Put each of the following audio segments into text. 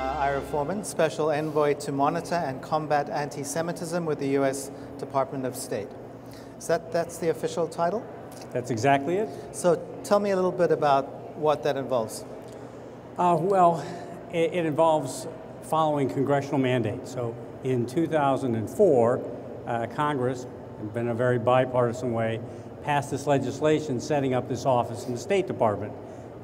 Ira Forman, Special Envoy to Monitor and Combat Anti-Semitism with the U.S. Department of State. That's the official title? That's exactly it. So tell me a little bit about what that involves. Well, it involves following congressional mandates. So in 2004, Congress, in a very bipartisan way, passed this legislation setting up this office in the State Department.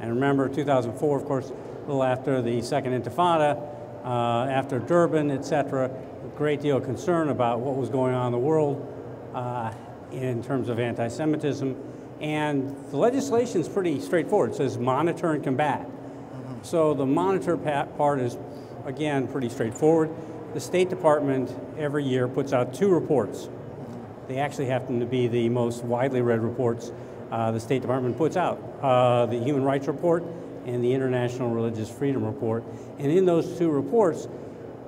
And remember, 2004, of course, a little after the Second Intifada, after Durban, etc., a great deal of concern about what was going on in the world in terms of anti-Semitism. And the legislation is pretty straightforward. It says monitor and combat. So the monitor part is, again, pretty straightforward. The State Department every year puts out 2 reports. They actually happen to be the most widely read reports the State Department puts out. The Human Rights Report and the International Religious Freedom Report. And in those 2 reports,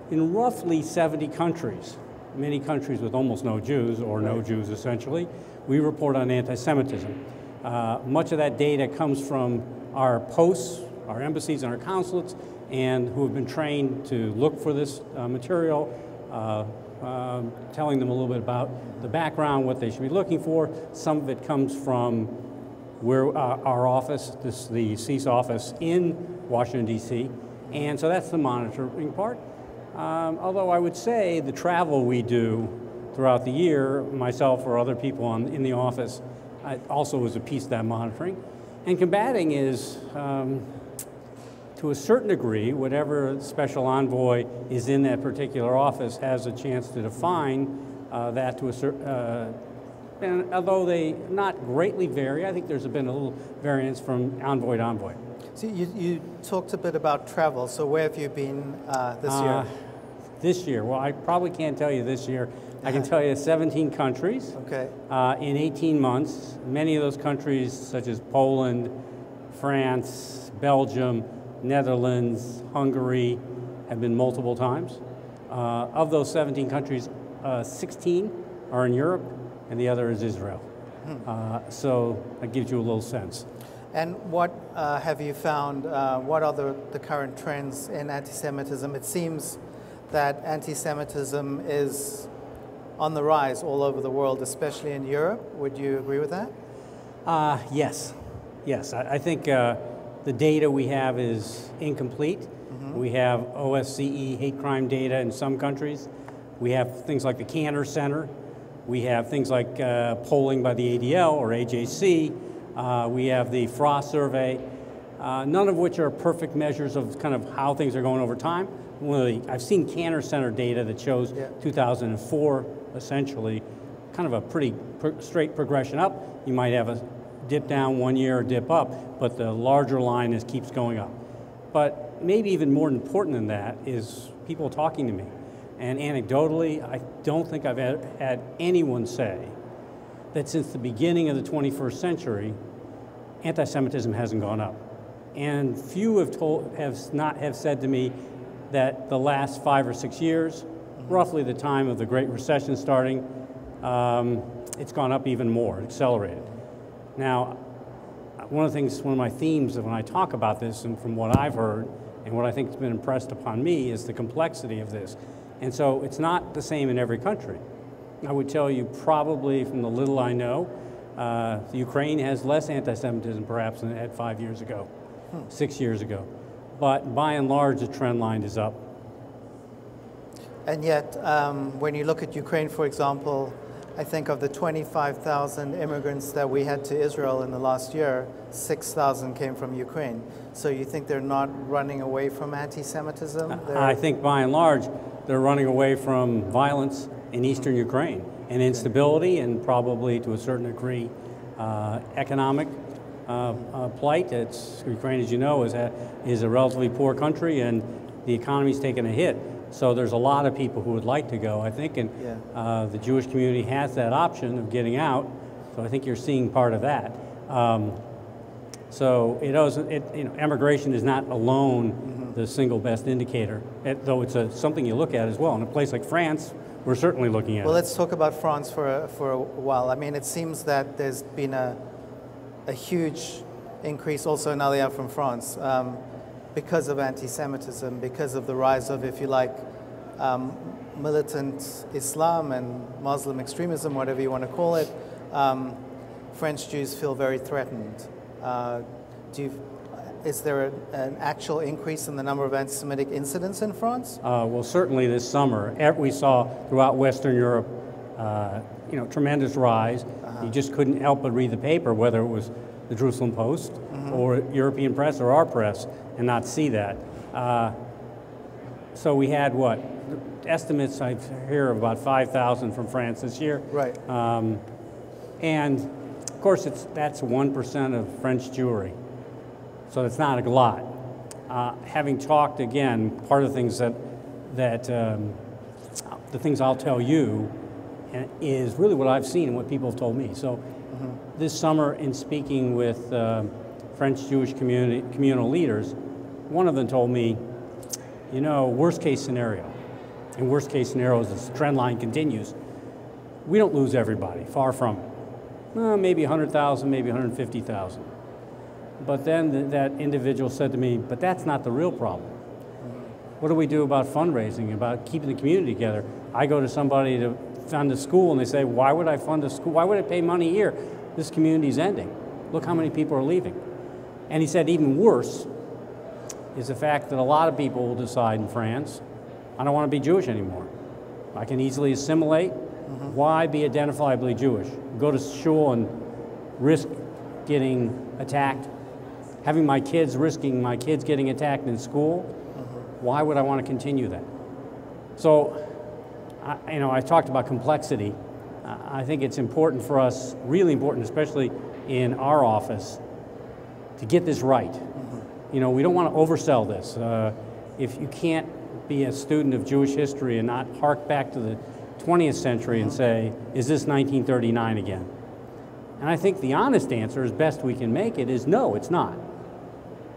in roughly 70 countries, many countries with almost no Jews, or no Jews essentially, we report on anti-Semitism. Much of that data comes from our posts, our embassies and our consulates, and who have been trained to look for this material, telling them a little bit about the background, what they should be looking for. Some of it comes from where our office, the CIS office in Washington, D.C., and so that's the monitoring part. Although I would say the travel we do throughout the year, myself or other people in the office, also is a piece of that monitoring. And combating is, to a certain degree, whatever special envoy is in that particular office has a chance to define that to a certain, and although they not greatly vary, I think there's been a little variance from envoy to envoy. So you talked a bit about travel, so where have you been this year? This year, well, I probably can't tell you this year. I can tell you 17 countries in 18 months. Many of those countries, such as Poland, France, Belgium, Netherlands, Hungary, have been multiple times. Of those 17 countries, 16 are in Europe, and the other is Israel. So that gives you a little sense. And what have you found, what are the current trends in anti-Semitism? It seems that anti-Semitism is on the rise all over the world, especially in Europe. Would you agree with that? Yes. Yes, I think the data we have is incomplete. We have OSCE hate crime data in some countries. We have things like the Cantor Center. We have things like polling by the ADL or AJC. We have the Frost survey, none of which are perfect measures of kind of how things are going over time. I've seen Cantor Center data that shows 2004, essentially, kind of a pretty straight progression up. You might have a dip down one year or dip up, but the larger line keeps going up. But maybe even more important than that is people talking to me. And anecdotally, I don't think I've had anyone say that since the beginning of the 21st century, anti-Semitism hasn't gone up. And few have said to me that the last 5 or 6 years, roughly the time of the Great Recession starting, it's gone up even more, accelerated. Now, one of my themes when I talk about this, and from what I've heard, and what I think has been impressed upon me, is the complexity of this. And so it's not the same in every country. I would tell you probably from the little I know, Ukraine has less anti-Semitism perhaps than it had 5 years ago, 6 years ago. But by and large, the trend line is up. And yet, when you look at Ukraine, for example, I think of the 25,000 immigrants that we had to Israel in the last year, 6,000 came from Ukraine. So you think they're not running away from anti-Semitism? I think by and large, they're running away from violence in eastern Ukraine and instability, and probably to a certain degree economic plight. Ukraine, as you know, is a relatively poor country, and the economy's taken a hit. So there's a lot of people who would like to go, I think, and the Jewish community has that option of getting out. So I think you're seeing part of that. So emigration is not alone the single best indicator, though it's something you look at as well. In a place like France, we're certainly looking at it. Well, let's talk about France for a while. I mean, it seems that there's been a huge increase also in Aliyah from France. because of anti-Semitism, because of the rise of, if you like, militant Islam and Muslim extremism, whatever you want to call it, French Jews feel very threatened. Is there an actual increase in the number of anti-Semitic incidents in France? Well, certainly this summer, we saw throughout Western Europe, tremendous rise. You just couldn't help but read the paper, whether it was the Jerusalem Post or European press or our press, and not see that. So we had what? Estimates I hear of about 5,000 from France this year. Right. And of course, that's 1% of French Jewry. So it's not a lot. Having talked again, part of the things the things I'll tell you is really what I've seen and what people have told me. So this summer, in speaking with French Jewish communal leaders, one of them told me, worst case scenario, and worst case scenario as this trend line continues, we don't lose everybody, far from it. Maybe 100,000, maybe 150,000. But then that individual said to me, but that's not the real problem. What do we do about fundraising, about keeping the community together? I go to somebody to fund a school and they say, why would I fund a school? Why would I pay money here? This community's ending. Look how many people are leaving. And he said even worse is the fact that a lot of people will decide in France, I don't want to be Jewish anymore. I can easily assimilate. Why be identifiably Jewish? Go to shul and risk getting attacked, having my kids risking my kids getting attacked in school. Why would I want to continue that? So, I talked about complexity. I think it's important for us, really important, especially in our office, to get this right. We don't want to oversell this. If you can't be a student of Jewish history and not hark back to the 20th century and say, is this 1939 again? And I think the honest answer, as best we can make it, is no, it's not.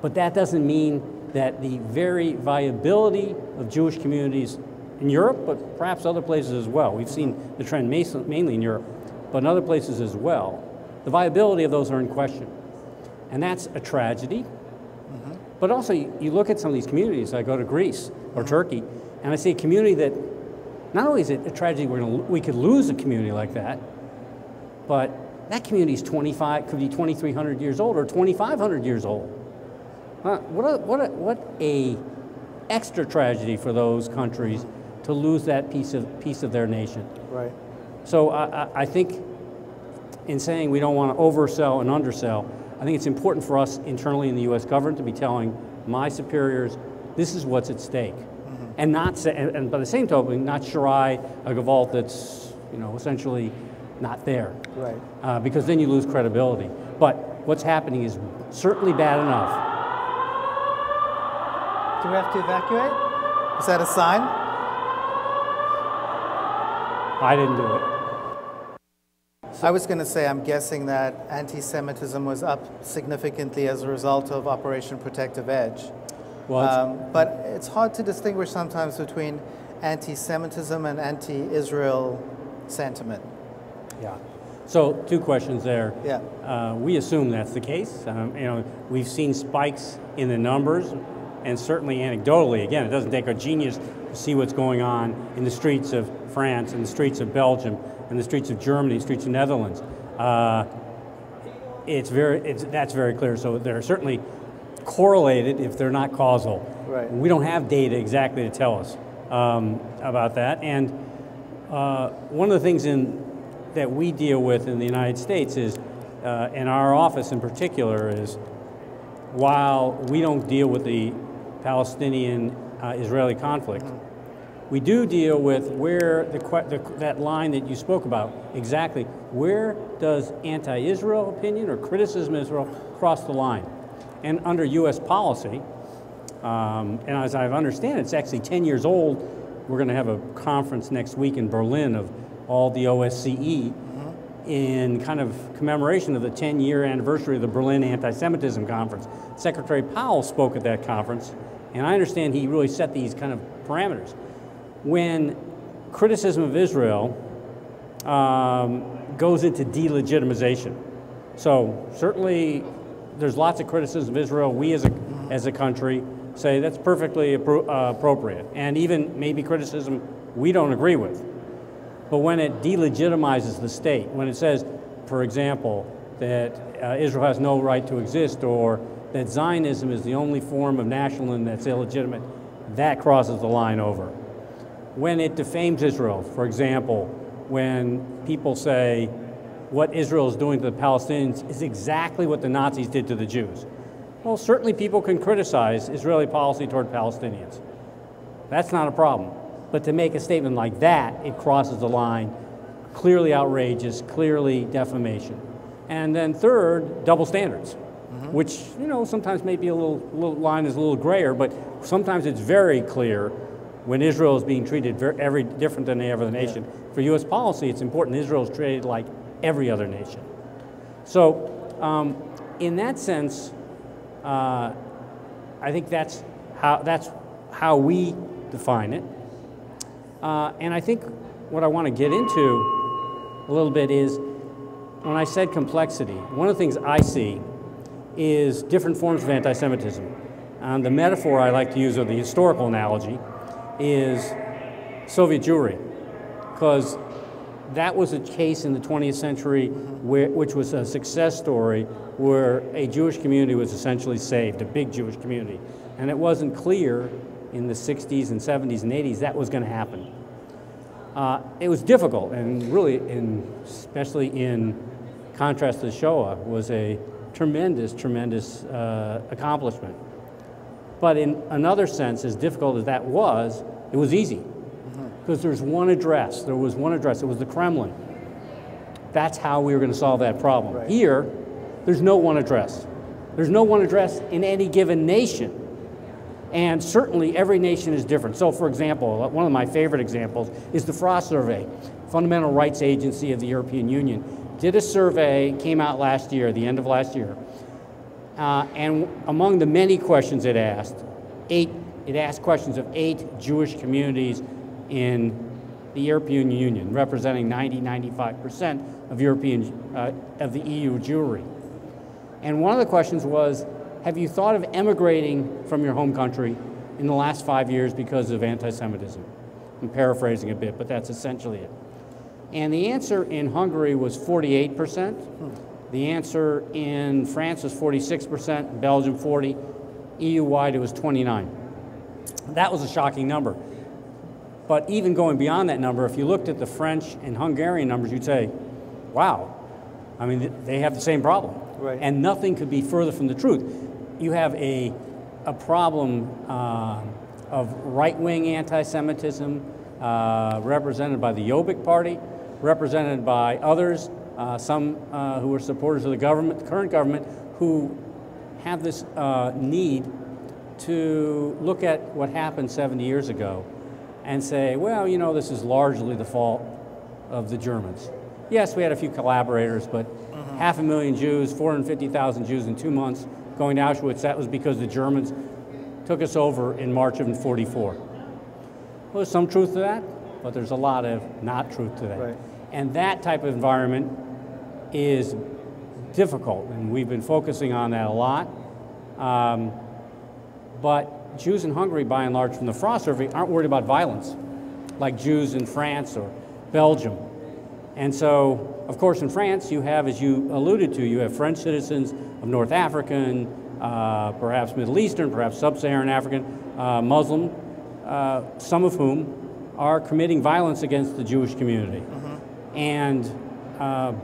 But that doesn't mean that the very viability of Jewish communities in Europe, but perhaps other places as well. We've seen the trend mainly in Europe, but in other places as well. The viability of those are in question. And that's a tragedy. But also, you look at some of these communities. I go to Greece or Turkey, and I see a community that, not only is it a tragedy we could lose a community like that, but that community is 25, could be 2,300 years old or 2,500 years old. What a extra tragedy for those countries to lose that piece of their nation. Right. So I think in saying we don't want to oversell and undersell, I think it's important for us internally in the U.S. government to be telling my superiors, this is what's at stake. And not say, and by the same token, not Shirai a Gewalt that's essentially not there. Right. Because then you lose credibility. But what's happening is certainly bad enough. Do we have to evacuate? Is that a sign? I didn't do it. I was going to say, I'm guessing that anti-Semitism was up significantly as a result of Operation Protective Edge. Well, but it's hard to distinguish sometimes between anti-Semitism and anti-Israel sentiment. Yeah. So 2 questions there. Yeah. We assume that's the case. We've seen spikes in the numbers, and certainly anecdotally, again, it doesn't take a genius to see what's going on in the streets of France, in the streets of Belgium, in the streets of Germany, the streets of Netherlands. That's very clear. So they're certainly correlated if they're not causal. Right. We don't have data exactly to tell us about that. And one of the things that we deal with in the United States is, in our office in particular, is while we don't deal with the Palestinian-Israeli conflict, we do deal with where that line that you spoke about, exactly, where does anti-Israel opinion or criticism of Israel cross the line? And under U.S. policy, and as I understand it, it's actually 10 years old. We're going to have a conference next week in Berlin of all the OSCE in kind of commemoration of the 10-year anniversary of the Berlin Anti-Semitism Conference. Secretary Powell spoke at that conference, and I understand he really set these kind of parameters. When criticism of Israel goes into delegitimization. So certainly there's lots of criticism of Israel. We as a country say that's perfectly appropriate, and even maybe criticism we don't agree with. But when it delegitimizes the state, when it says, for example, that Israel has no right to exist, or that Zionism is the only form of nationalism that's illegitimate, that crosses the line over. When it defames Israel, for example, when people say what Israel is doing to the Palestinians is exactly what the Nazis did to the Jews. Well, certainly people can criticize Israeli policy toward Palestinians. That's not a problem. But to make a statement like that, it crosses the line, clearly outrageous, clearly defamation. And then third, double standards, which, you know, sometimes maybe a little line is a little grayer, but sometimes it's very clear when Israel is being treated very different than any other nation. Yeah. For U.S. policy, it's important Israel is treated like every other nation. So in that sense, I think that's how we define it. And I think what I want to get into a little bit is, when I said complexity, one of the things I see is different forms of anti-Semitism. And the metaphor I like to use, or the historical analogy, is Soviet Jewry, because that was a case in the 20th century which was a success story where a Jewish community was essentially saved, a big Jewish community. And it wasn't clear in the 60s and 70s and 80s that was going to happen. It was difficult, and really, especially in contrast to the Shoah, was a tremendous, tremendous accomplishment. But in another sense, as difficult as that was, it was easy. Because there's one address. There was one address. It was the Kremlin. That's how we were going to solve that problem. Right. Here, there's no one address. There's no one address in any given nation. And certainly every nation is different. So for example, one of my favorite examples is the Frost Survey, Fundamental Rights Agency of the European Union, did a survey, came out last year, the end of last year, and among the many questions it asked, it asked questions of 8 Jewish communities in the European Union, representing 90–95% of of the EU Jewry. And one of the questions was, have you thought of emigrating from your home country in the last 5 years because of anti-Semitism? I'm paraphrasing a bit, but that's essentially it. And the answer in Hungary was 48%. The answer in France was 46%, Belgium 40%, EU-wide it was 29%. That was a shocking number. But even going beyond that number, if you looked at the French and Hungarian numbers, you'd say, wow, I mean, they have the same problem. Right. And nothing could be further from the truth. You have a problem of right-wing anti-Semitism represented by the Jobbik Party, represented by others, some who are supporters of the government, the current government, who have this need to look at what happened 70 years ago and say, well, you know, this is largely the fault of the Germans. Yes, we had a few collaborators, but 500,000 Jews, 450,000 Jews in 2 months going to Auschwitz, that was because the Germans took us over in March of '44. Well, there's some truth to that, but there's a lot of not truth to that. Right. And that type of environment is difficult, and we've been focusing on that a lot. But Jews in Hungary, by and large, from the Frost Survey, aren't worried about violence, like Jews in France or Belgium. And so, of course, in France, you have, as you alluded to, you have French citizens of North African, perhaps Middle Eastern, perhaps Sub-Saharan African, Muslim, some of whom are committing violence against the Jewish community. And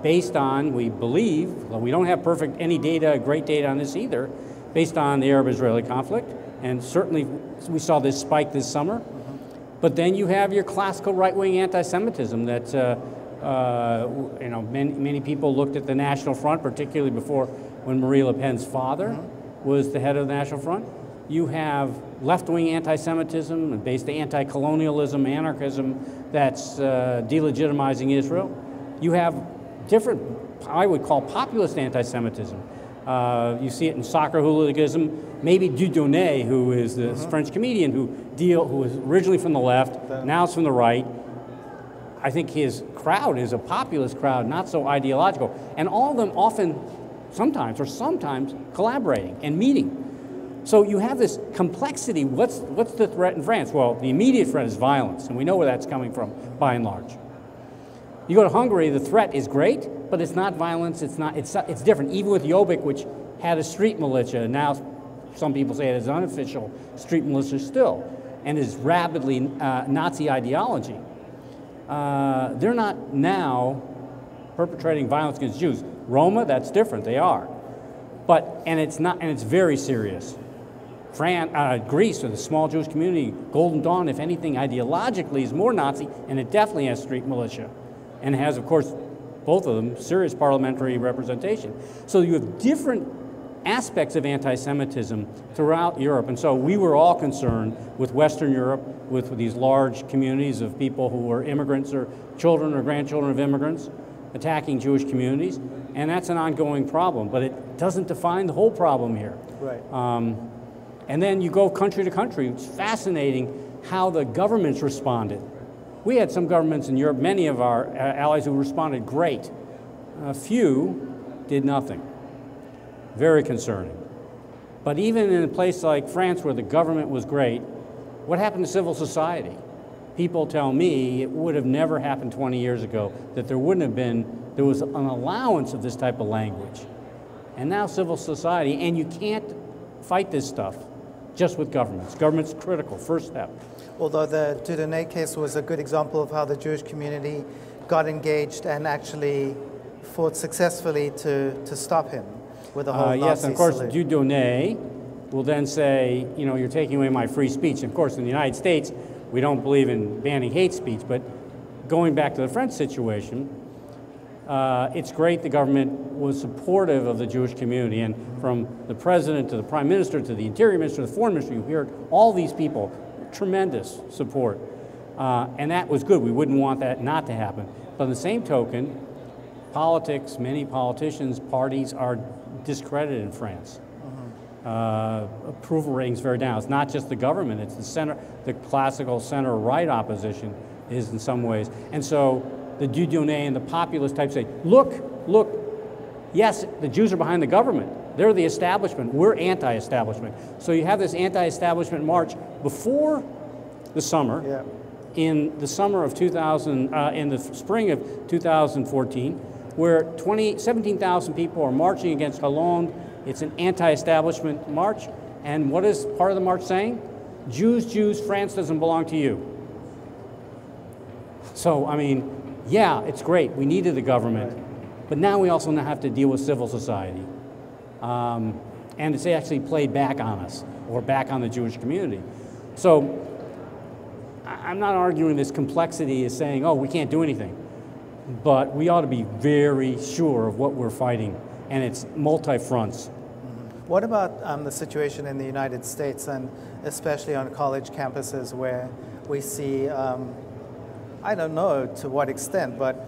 based on, we believe, well, we don't have any data, great data on this either, based on the Arab-Israeli conflict, and certainly we saw this spike this summer. But then you have your classical right-wing anti-Semitism that you know, many people looked at the National Front, particularly before when Marie Le Pen's father was the head of the National Front. You have left-wing anti-Semitism and based anti-colonialism, anarchism that's delegitimizing Israel. You have different, I would call populist anti-Semitism. You see it in soccer hooliganism. Maybe Dieudonné, who is the French comedian who was originally from the left, now is from the right. I think his crowd is a populist crowd, not so ideological. And all of them often, sometimes collaborating and meeting. So you have this complexity. What's the threat in France? Well, the immediate threat is violence, and we know where that's coming from, by and large. You go to Hungary, the threat is great, but it's not violence. It's different. Even with Jobbik, which had a street militia, now some people say it is unofficial street militia still, and is rabidly Nazi ideology. They're not now perpetrating violence against Jews. Roma, that's different. They are, and it's very serious. Greece, with a small Jewish community, Golden Dawn, if anything, ideologically is more Nazi, and it definitely has street militia, and has, of course, both of them, serious parliamentary representation. So you have different aspects of anti-Semitism throughout Europe, and so we were all concerned with Western Europe, with these large communities of people who were immigrants or children or grandchildren of immigrants attacking Jewish communities, and that's an ongoing problem, but it doesn't define the whole problem here. Right. And then you go country to country. It's fascinating how the governments responded. We had some governments in Europe, many of our allies, who responded great. A few did nothing. Very concerning. But even in a place like France, where the government was great, what happened to civil society? People tell me it would have never happened 20 years ago, that there was an allowance of this type of language. And now civil society, and you can't fight this stuff just with governments. Government's critical, first step. Although the Dieudonné case was a good example of how the Jewish community got engaged and actually fought successfully to stop him with the whole Nazi yes, and of course, salute. Dieudonné will then say, you know, you're taking away my free speech. And of course, in the United States, we don't believe in banning hate speech, but going back to the French situation, it's great the government was supportive of the Jewish community, and from the president to the prime minister to the interior minister to the foreign minister, you heard all these people, tremendous support. And that was good. We wouldn't want that not to happen. But on the same token, politics, many politicians, parties are discredited in France. Approval ratings very down. It's not just the government, it's the center, the classical center-right opposition is in some ways. And so the Dieudonné and the populist types say, look, yes, the Jews are behind the government. They're the establishment. We're anti-establishment. So you have this anti-establishment march before the summer, Yeah. in the summer of in the spring of 2014, where 17,000 people are marching against Hollande. It's an anti-establishment march. And what is part of the march saying? Jews, France doesn't belong to you. So, I mean, yeah, it's great. We needed the government. Right. But now we also now have to deal with civil society. And it's actually played back on us, or back on the Jewish community. So I'm not arguing this complexity is saying, oh, we can't do anything. But we ought to be very sure of what we're fighting, and it's multi-fronts. What about the situation in the United States, and especially on college campuses, where we see, I don't know to what extent, but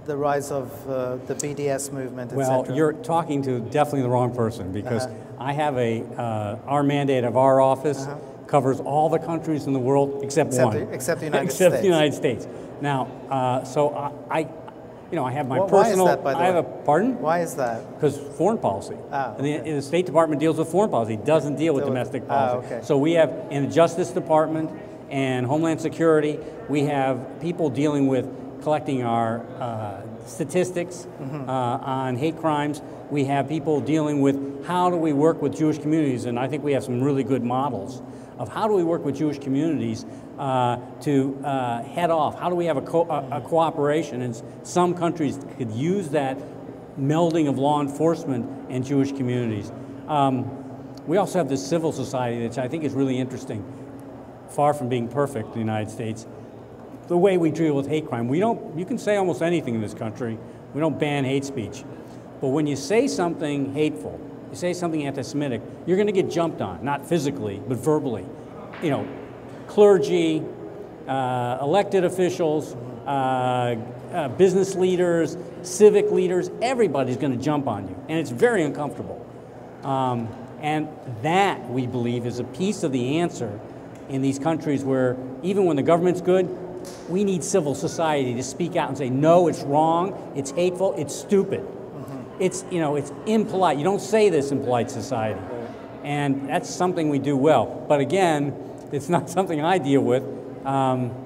the rise of the BDS movement, etc.? Well, you're talking to definitely the wrong person, because I have our mandate of our office covers all the countries in the world except one. Except the United States. Except the United States. Now, so I have my personal. Why is that, by the way? I have a pardon. Why is that? Because foreign policy. And the State Department deals with foreign policy. It doesn't deal with domestic policy. Okay. So we have in the Justice Department and Homeland Security, we have people dealing with collecting our statistics on hate crimes. We have people dealing with how do we work with Jewish communities, and I think we have some really good models of how do we work with Jewish communities to head off. How do we have a cooperation? And some countries could use that melding of law enforcement and Jewish communities. We also have this civil society, which I think is really interesting. Far from being perfect in the United States, the way we deal with hate crime. You can say almost anything in this country. We don't ban hate speech. But when you say something hateful, you say something anti-Semitic, you're going to get jumped on, not physically, but verbally. You know, clergy, elected officials, business leaders, civic leaders, everybody's going to jump on you. And it's very uncomfortable. And that, we believe, is a piece of the answer in these countries where even when the government's good, we need civil society to speak out and say, no, it's wrong, it's hateful, it's stupid. It's, it's impolite. You don't say this in polite society. And that's something we do well. But again, it's not something I deal with. But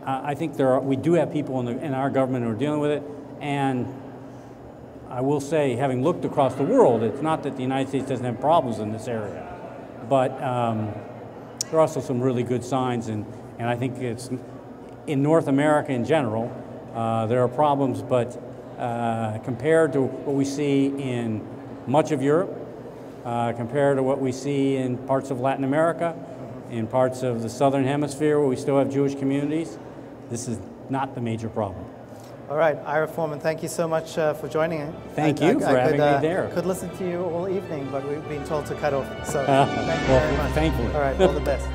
I think we do have people in our government who are dealing with it. And I will say, having looked across the world, it's not that the United States doesn't have problems in this area. But there are also some really good signs. And I think it's in North America in general, there are problems. But compared to what we see in much of Europe, compared to what we see in parts of Latin America, in parts of the Southern Hemisphere where we still have Jewish communities, this is not the major problem. All right, Ira Forman, thank you so much for joining us. Thank you for having me there. Could listen to you all evening, but we've been told to cut off. So thank you very much. Thankfully. All right, all the best.